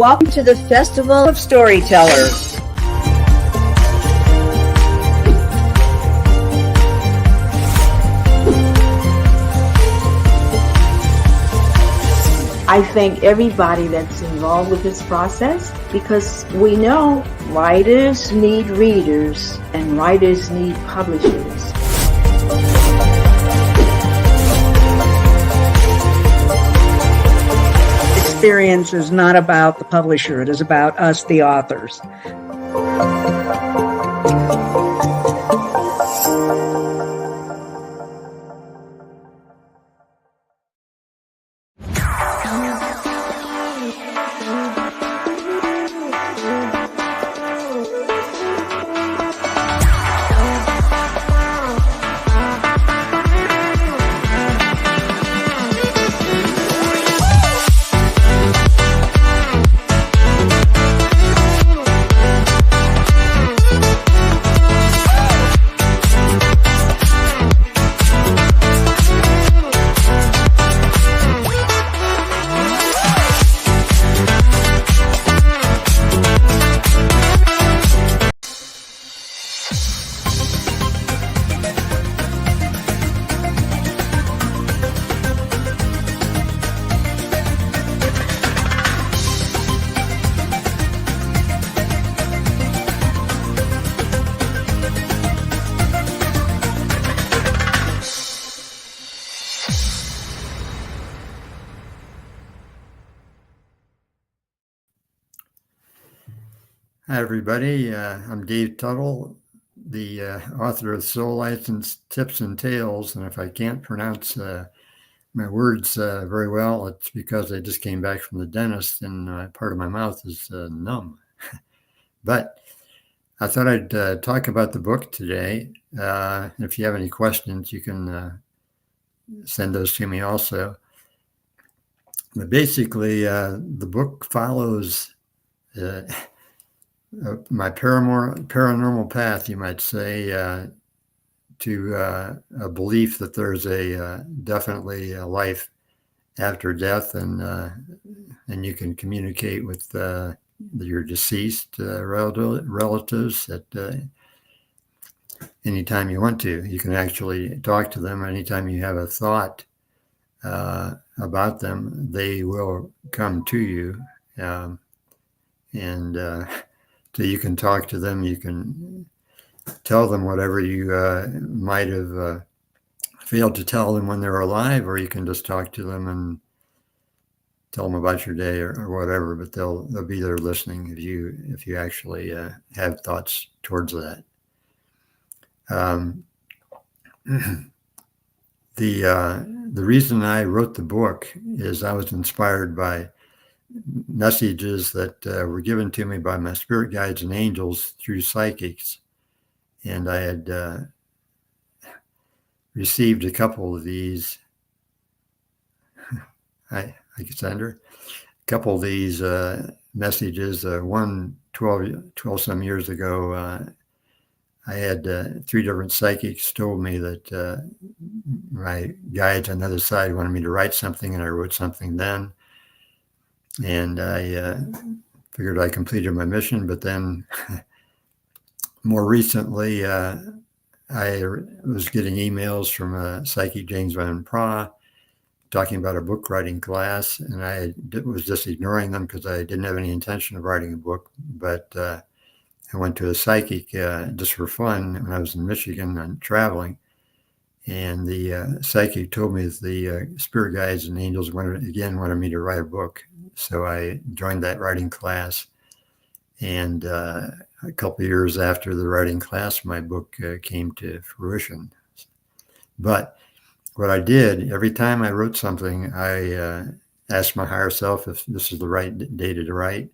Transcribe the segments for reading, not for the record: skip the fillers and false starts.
welcome to the Festival of Storytellers. I thank everybody that's involved with this process, because we know writers need readers and writers need publishers. Experience is not about the publisher, it is about us, the authors. Hi, everybody. I'm Dave Tuttle, the author of Soul License Tips and Tales. And if I can't pronounce my words very well, it's because I just came back from the dentist and part of my mouth is numb. But I thought I'd talk about the book today. If you have any questions, you can send those to me also. But basically, the book follows my paranormal path, you might say, to a belief that there's definitely a life after death, and you can communicate with your deceased relatives at any time you want to. You can actually talk to them anytime you have a thought about them. They will come to you, so you can talk to them. You can tell them whatever you might have failed to tell them when they were alive, or you can just talk to them and tell them about your day or whatever. But they'll be there listening if you actually have thoughts towards that. The reason I wrote the book is I was inspired by messages that were given to me by my spirit guides and angels through psychics. And I had received a couple of these. I could send her a couple of these messages. One 12 some years ago, I had 3 different psychics told me that my guides on the other side wanted me to write something, and I wrote something then. And I figured I completed my mission. But then more recently, I was getting emails from psychic James Van Pra talking about a book writing class. And I was just ignoring them because I didn't have any intention of writing a book. But I went to a psychic just for fun when I was in Michigan and traveling. And the psychic told me that the spirit guides and angels wanted me to write a book. So I joined that writing class. And a couple of years after the writing class, my book came to fruition. But what I did, every time I wrote something, I asked my higher self if this is the right data to write.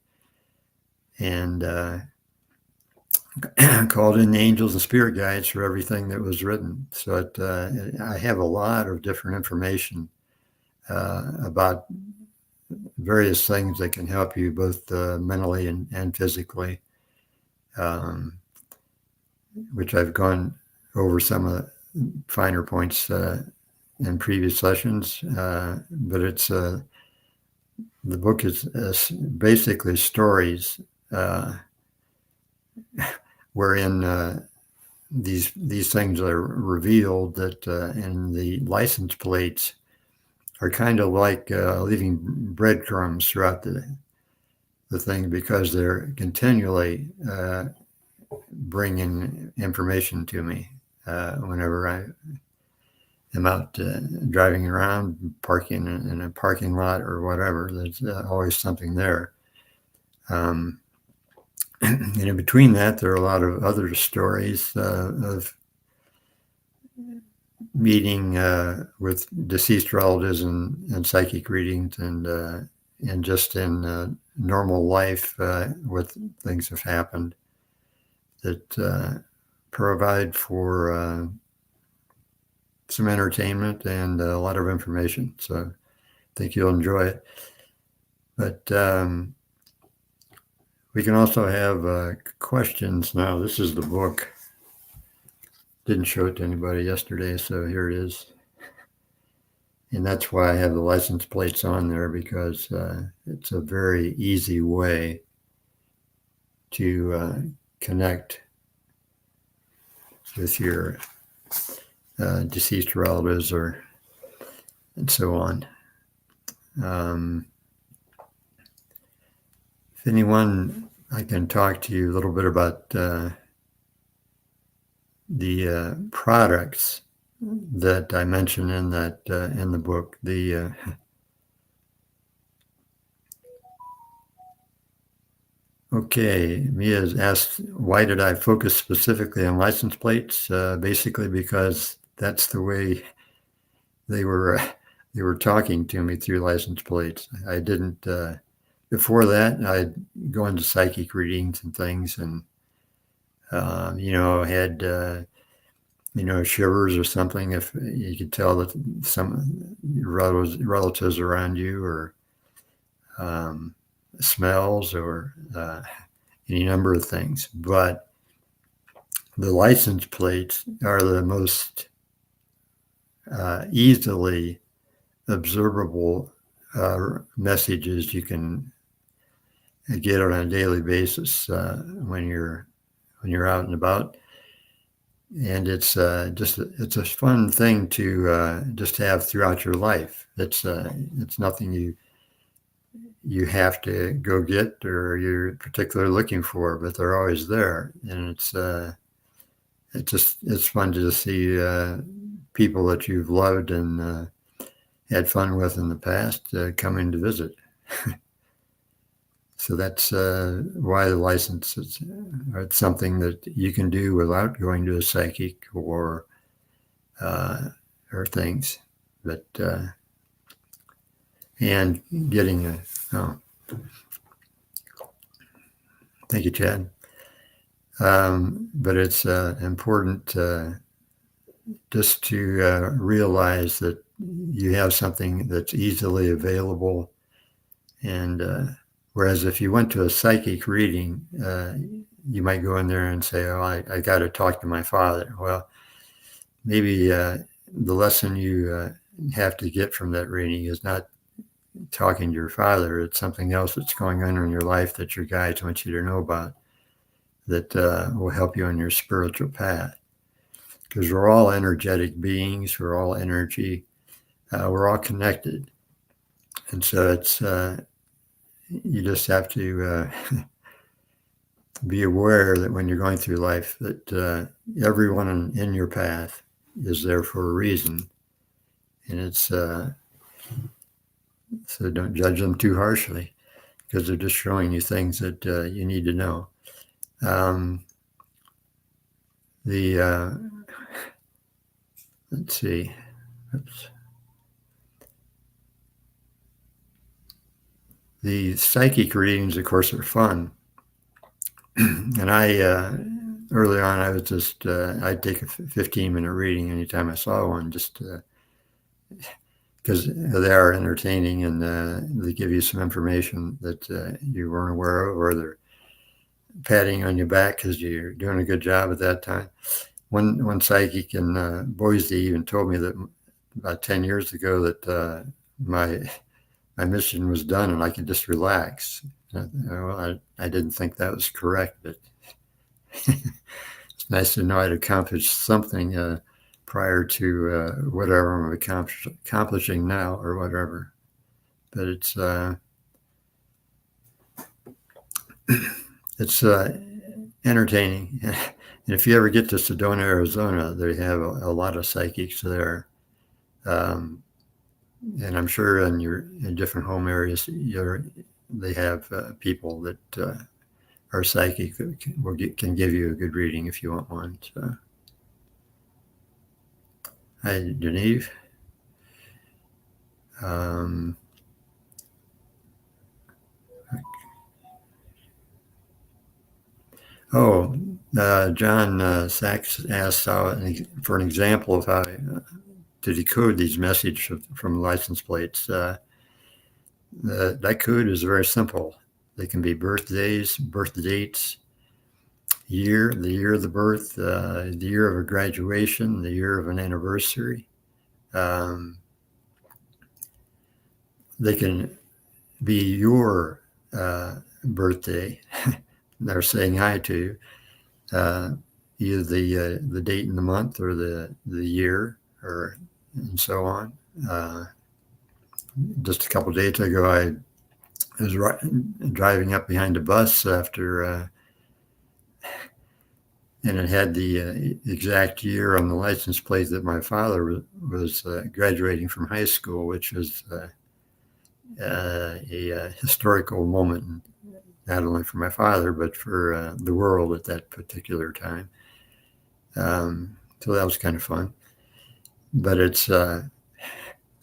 And called in the angels and spirit guides for everything that was written. So I have a lot of different information about various things that can help you both mentally and physically, which I've gone over some of the finer points in previous sessions. But it's the book is basically stories wherein these things are revealed that and the license plates are kind of like leaving breadcrumbs throughout the thing because they're continually bringing information to me whenever I am out driving around, parking in a parking lot or whatever. There's always something there. And in between that, there are a lot of other stories of meeting with deceased relatives and psychic readings and just in normal life what things have happened that provide for some entertainment and a lot of information. So I think you'll enjoy it. But we can also have questions now. This is the book. Didn't show it to anybody yesterday, so here it is. And that's why I have the license plates on there, because it's a very easy way to connect with your deceased relatives and so on. If anyone, I can talk to you a little bit about the products that I mentioned in the book. Okay, Mia has asked, why did I focus specifically on license plates? Basically because that's the way they were talking to me, through license plates. I didn't before that. I'd go into psychic readings and things, and had shivers or something if you could tell that some relatives around you, or smells, or any number of things. But the license plates are the most easily observable messages you can get on a daily basis when you're out and about. And it's it's a fun thing to just have throughout your life. It's nothing you have to go get or you're particularly looking for, but they're always there. And it's fun to just see people that you've loved and had fun with in the past coming to visit. So that's why the licenses are something that you can do without going to a psychic or things. But and getting thank you, Chad. But it's important just to realize that you have something that's easily available. And whereas if you went to a psychic reading, you might go in there and say, oh, I got to talk to my father. Well, maybe the lesson you have to get from that reading is not talking to your father. It's something else that's going on in your life that your guides want you to know about, that will help you on your spiritual path. Because we're all energetic beings. We're all energy. We're all connected. And so it's you just have to be aware that when you're going through life, that everyone in your path is there for a reason. And it's so don't judge them too harshly, because they're just showing you things that you need to know. Let's see. Oops. The psychic readings, of course, are fun. And I, early on, I was just, I'd take a 15-minute reading anytime I saw one, just because they are entertaining, and they give you some information that you weren't aware of, or they're patting on your back because you're doing a good job at that time. One psychic in Boise even told me that about 10 years ago that my my mission was done and I could just relax. Well, I didn't think that was correct, but it's nice to know I'd accomplished something prior to whatever I'm accomplishing now or whatever. But it's entertaining. And if you ever get to Sedona, Arizona, they have a lot of psychics there. And I'm sure in different home areas, they have people that are psychic that can give you a good reading if you want one. So, hi, Genevieve. John Sachs asked for an example of how to decode these messages from license plates. That code is very simple. They can be birthdays, birth dates, the year of the birth, the year of a graduation, the year of an anniversary. They can be your birthday. They're saying hi to you. Either the date and the month or the year and so on. Just a couple of days ago, I was driving up behind a bus after, and it had the exact year on the license plate that my father was graduating from high school, which was a historical moment, not only for my father, but for the world at that particular time. So that was kind of fun. But it's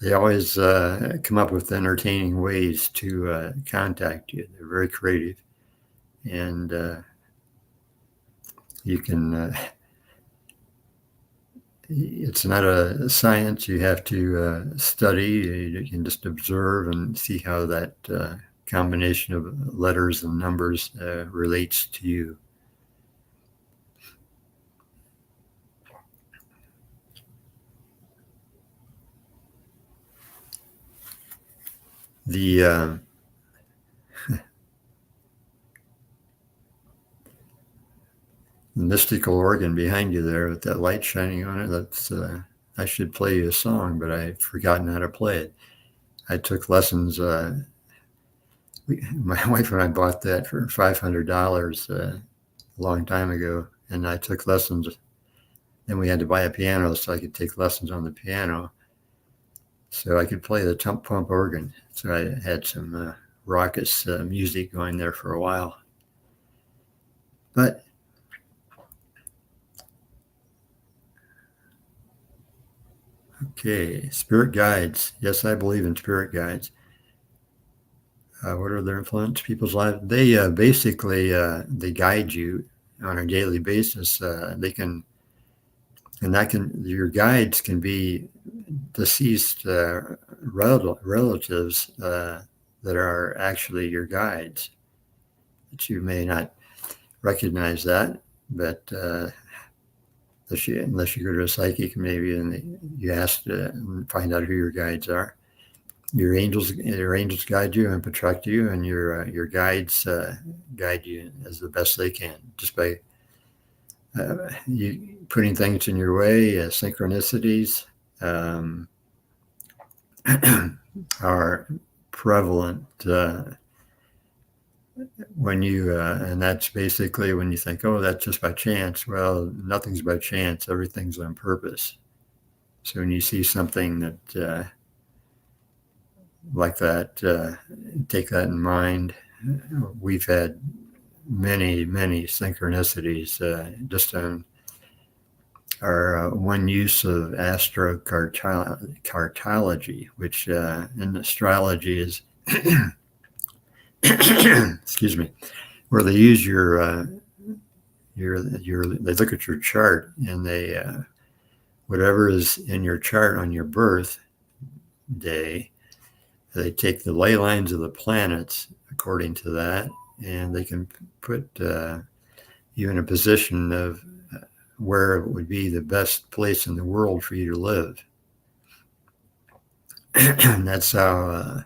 they always come up with entertaining ways to contact you. They're very creative, and you can. It's not a science you have to study. You can just observe and see how that combination of letters and numbers relates to you. The mystical organ behind you there with that light shining on it, that's I should play you a song, but I've forgotten how to play it. I took lessons. My wife and I bought that for $500 a long time ago, and I took lessons. Then we had to buy a piano so I could take lessons on the piano, so I could play the pump organ. So I had some raucous music going there for a while. But okay, spirit guides. Yes, I believe in spirit guides. What are their influence people's lives? They basically they guide you on a daily basis. They can, and your guides can be deceased relatives that are actually your guides. But you may not recognize that, but unless you go to a psychic maybe and you ask to find out who your guides are. Your angels guide you and protect you, and your guides guide you as the best they can, just by you putting things in your way. Synchronicities are prevalent when you, and that's basically when you think, oh, that's just by chance. Well, nothing's by chance. Everything's on purpose. So when you see something that like that, take that in mind. We've had many synchronicities just on our one use of astrocartology, which in astrology is excuse me, where they use they look at your chart, and they whatever is in your chart on your birth day, they take the ley lines of the planets according to that, and they can put you in a position of where it would be the best place in the world for you to live. And that's how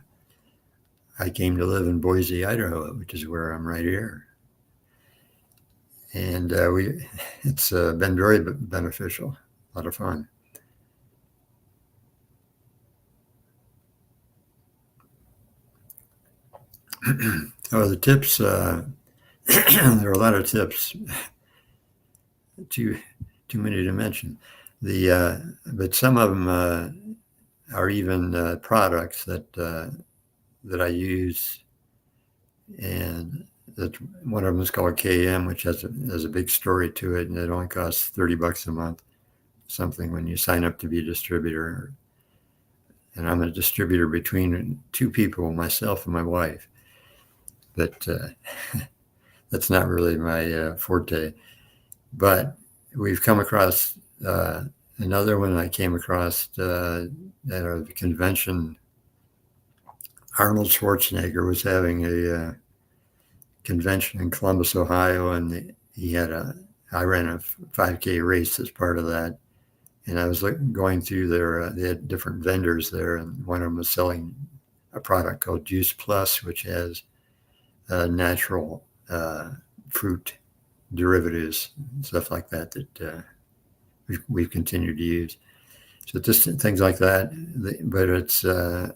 I came to live in Boise, Idaho, which is where I'm right here. And it's been very beneficial, a lot of fun. Oh, the tips, there are a lot of tips, too many to mention. But some of them are even products that I use, and that one of them is called KM, which has a big story to it, and it only costs $30 a month, something when you sign up to be a distributor. And I'm a distributor between two people, myself and my wife. But that's not really my forte. But we've come across another one I came across at a convention. Arnold Schwarzenegger was having a convention in Columbus, Ohio, and I ran a 5K race as part of that. And I was going through they had different vendors there, and one of them was selling a product called Juice Plus, which has natural fruit derivatives, stuff like that we've continued to use. So just things like that. But it's the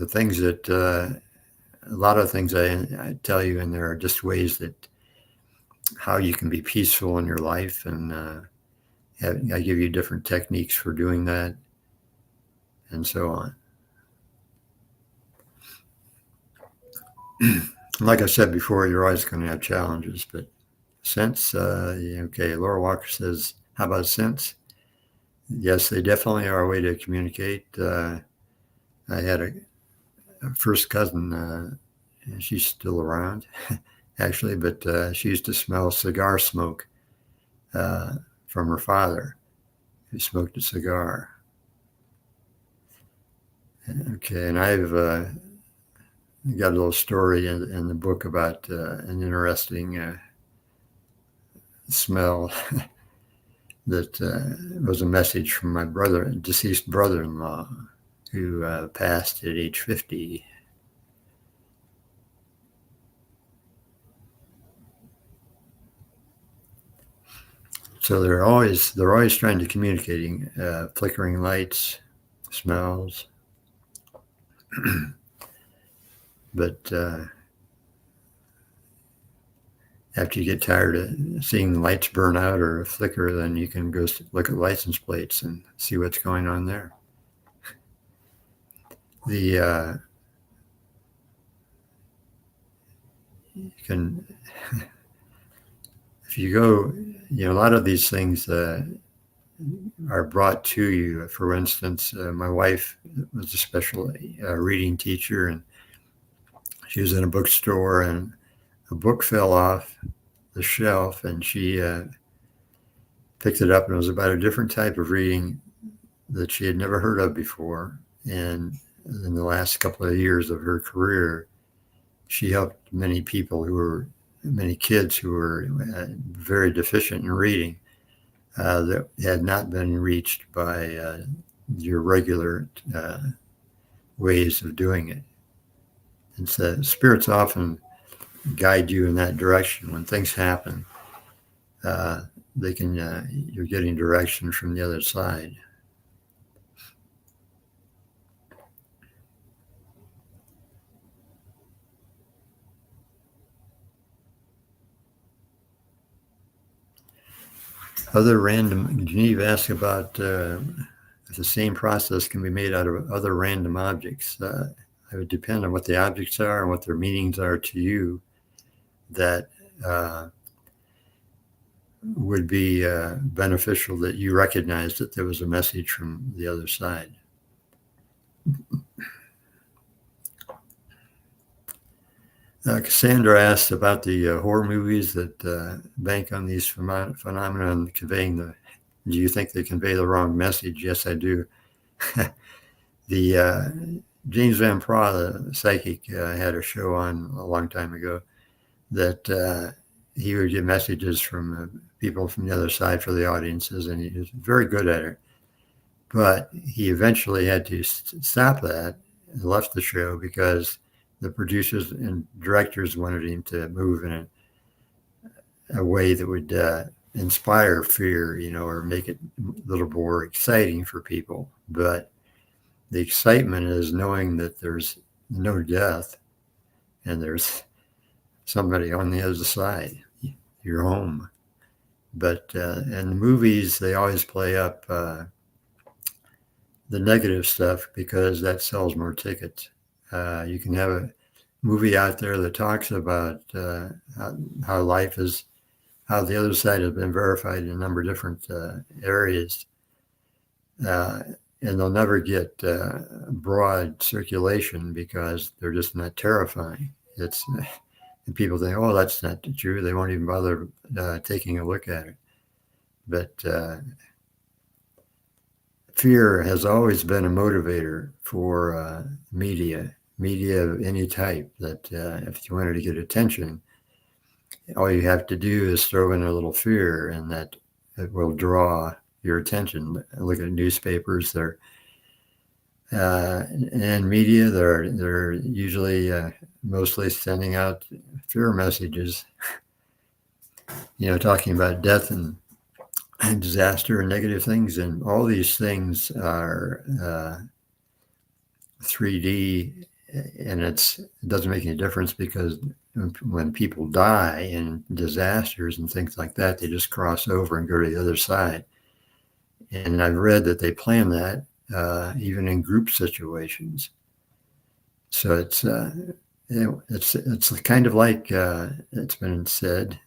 things that a lot of things I tell you in there are just ways that how you can be peaceful in your life, and I give you different techniques for doing that, and so on. Like I said before, you're always going to have challenges, but scents, okay, Laura Walker says, how about scents? Yes, they definitely are a way to communicate. I had a first cousin, and she's still around, actually, but she used to smell cigar smoke from her father, who smoked a cigar. Okay, and I've got a little story in the book about an interesting smell that was a message from my deceased brother-in-law, who passed at age 50. So they're always trying to communicating, flickering lights, smells. But after you get tired of seeing the lights burn out or flicker, then you can go look at license plates and see what's going on there. You can, if you go, a lot of these things are brought to you. For instance, my wife was a special reading teacher, and she was in a bookstore, and a book fell off the shelf, and she picked it up, and it was about a different type of reading that she had never heard of before. And in the last couple of years of her career, she helped many kids who were very deficient in reading, that had not been reached by your regular ways of doing it. And so spirits often guide you in that direction. When things happen, you're getting direction from the other side. Geneve asked about if the same process can be made out of other random objects. It would depend on what the objects are and what their meanings are to you, that would be beneficial, that you recognize that there was a message from the other side. Cassandra asked about the horror movies that bank on these phenomena and conveying do you think they convey the wrong message? Yes, I do. The James Van Praagh, the psychic, had a show on a long time ago that he would get messages from people from the other side for the audiences, and he was very good at it. But he eventually had to stop that left the show because the producers and directors wanted him to move in a way that would inspire fear, or make it a little more exciting for people. But the excitement is knowing that there's no death and there's somebody on the other side. You're home. But in the movies, they always play up the negative stuff because that sells more tickets. You can have a movie out there that talks about how life is, how the other side has been verified in a number of different areas. And they'll never get broad circulation because they're just not terrifying. And people think, oh, that's not true. They won't even bother taking a look at it. But fear has always been a motivator for media of any type, that if you wanted to get attention, all you have to do is throw in a little fear, and that it will draw your attention. Look at newspapers. And media, they're usually mostly sending out fear messages, talking about death and disaster and negative things. And all these things are 3D, and it doesn't make any difference, because when people die in disasters and things like that, they just cross over and go to the other side. And I've read that they plan that even in group situations. So it's kind of like it's been said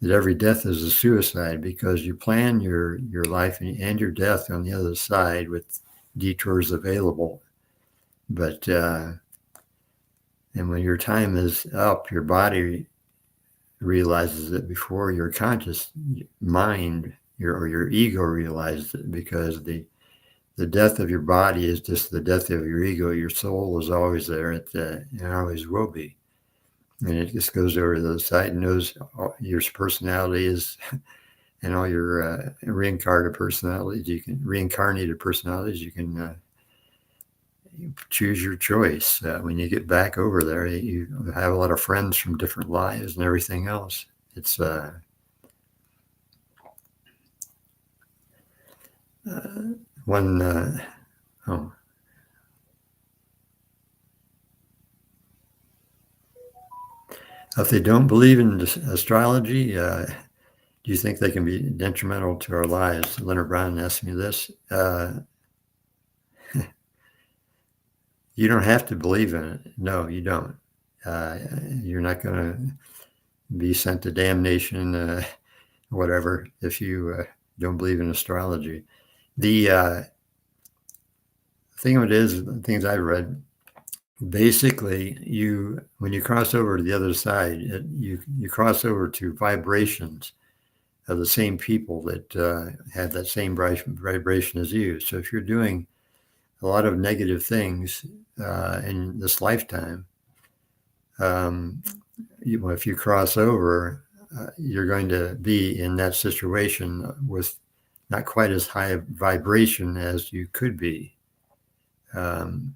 that every death is a suicide, because you plan your life and your death on the other side with detours available. But and when your time is up, your body realizes it before your conscious mind or your ego realizes it, because the death of your body is just the death of your ego. Your soul is always there, and always will be. And it just goes over to the other side and knows your personality is, and all your reincarnated personalities. You can you choose your choice. When you get back over there, you have a lot of friends from different lives and everything else. It's if they don't believe in astrology, do you think they can be detrimental to our lives? Leonard Brown asked me this. You don't have to believe in it. No, you don't. You're not going to be sent to damnation, whatever, if you don't believe in astrology. The thing of it is, the things I've read, basically, when you cross over to the other side, you cross over to vibrations of the same people that have that same vibration as you. So if you're doing a lot of negative things in this lifetime, if you cross over, you're going to be in that situation with not quite as high a vibration as you could be. And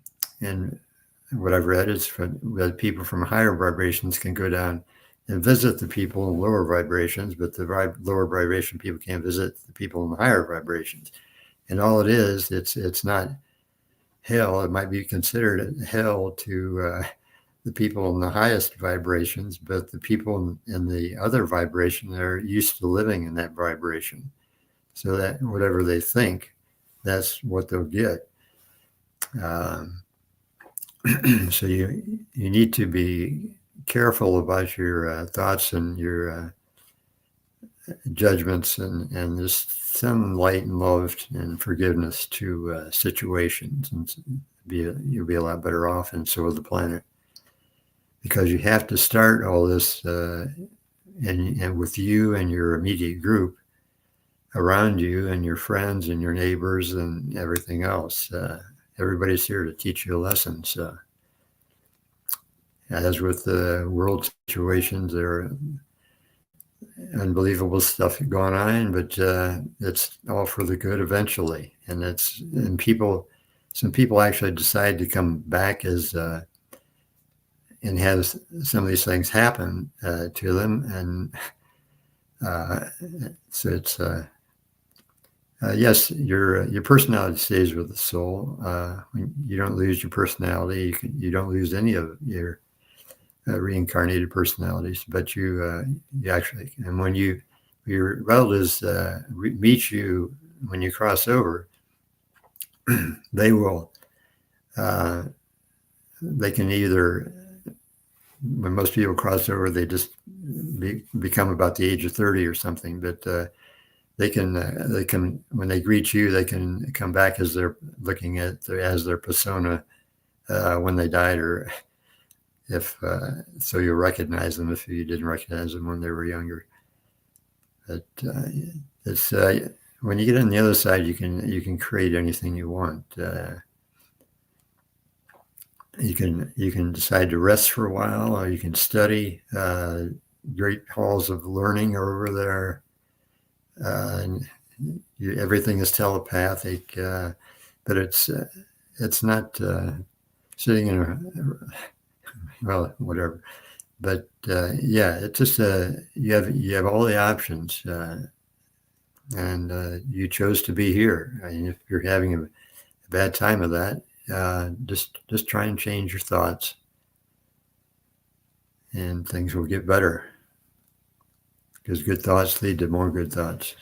what I've read is that people from higher vibrations can go down and visit the people in lower vibrations, but the lower vibration people can't visit the people in the higher vibrations. And all it is, it's not hell. It might be considered hell to the people in the highest vibrations, but the people in the other vibration, they're used to living in that vibration. So that whatever they think, that's what they'll get. So you need to be careful about your thoughts and your judgments, and just some light and love and forgiveness to situations, and you'll be a lot better off, and so will the planet, because you have to start all this and with you and your immediate group around you and your friends and your neighbors and everything else. Everybody's here to teach you a lesson. So, as with the world situations, there are unbelievable stuff going on, but it's all for the good eventually. And people some people actually decide to come back as and have some of these things happen to them, and so it's yes, your personality stays with the soul. You don't lose your personality. You don't lose any of your reincarnated personalities, but you actually, and when your relatives meet you when you cross over, they will they can either, when most people cross over, they just become about the age of 30 or something, but they can when they greet you, they can come back as they're looking at as their persona when they died, or if so you'll recognize them if you didn't recognize them when they were younger. But it's when you get on the other side, you can create anything you want. You can decide to rest for a while, or you can study. Great halls of learning are over there. And everything is telepathic, but it's not sitting in a, well, whatever. But yeah, it's just you have all the options, and you chose to be here. I mean, if you're having a bad time of that, just try and change your thoughts, and things will get better. Because good thoughts lead to more good thoughts.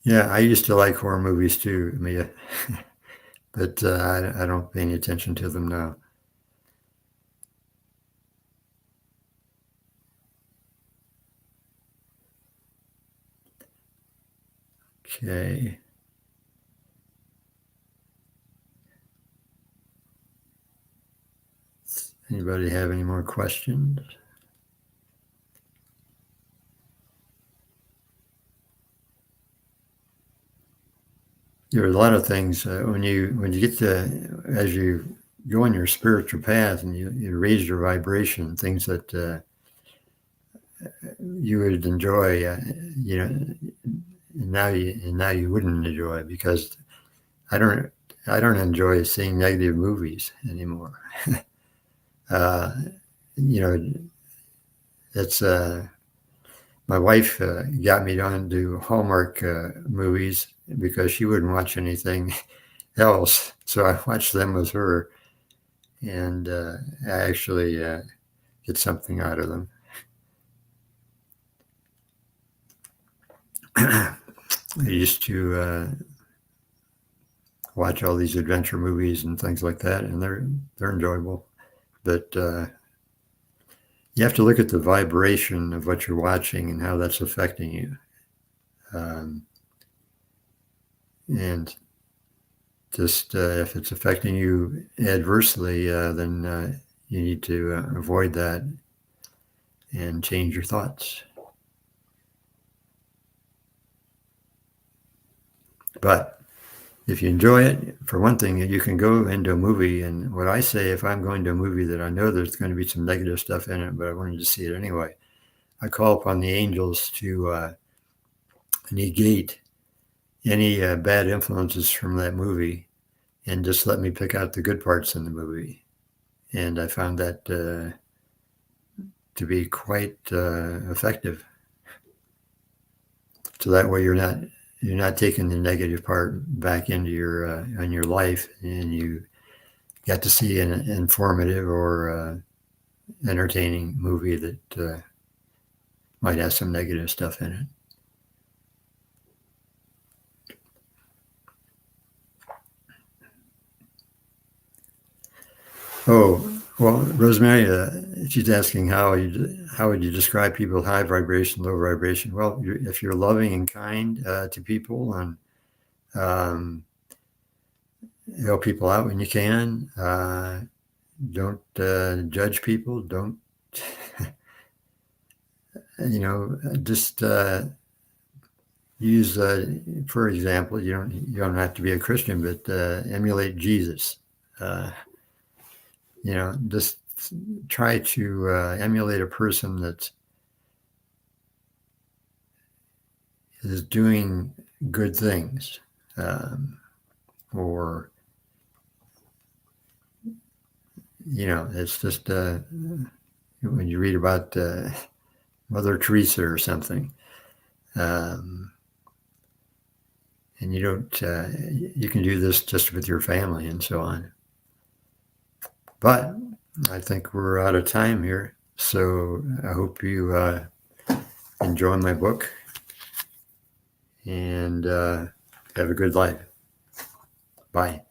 Yeah, I used to like horror movies too, Mia, but I don't pay any attention to them now. Okay. Anybody have any more questions? There are a lot of things when you get to, as you go on your spiritual path and you raise your vibration, things that you would enjoy, you know, and now you wouldn't enjoy, because I don't enjoy seeing negative movies anymore. You know, it's my wife got me on to Hallmark movies because she wouldn't watch anything else, so I watched them with her, and I actually get something out of them. I used to watch all these adventure movies and things like that, and they're enjoyable, but you have to look at the vibration of what you're watching and how that's affecting you, and just if it's affecting you adversely, then you need to avoid that and change your thoughts. But if you enjoy it, for one thing, you can go into a movie, and what I say, if I'm going to a movie that I know there's going to be some negative stuff in it, but I wanted to see it anyway, I call upon the angels to negate any bad influences from that movie, and just let me pick out the good parts in the movie. And I found that to be quite effective. So that way you're not taking the negative part back into your in your life, and you got to see an informative or entertaining movie that might have some negative stuff in it. Oh, well, Rosemary, she's asking how would you describe people with high vibration, low vibration? Well, if you're loving and kind to people, and help people out when you can, don't judge people. Don't just use, for example, you don't have to be a Christian, but emulate Jesus. Just try to emulate a person that's is doing good things, or it's just when you read about Mother Teresa or something, and you don't, you can do this just with your family and so on. But I think we're out of time here, so I hope you enjoy my book and have a good life. Bye.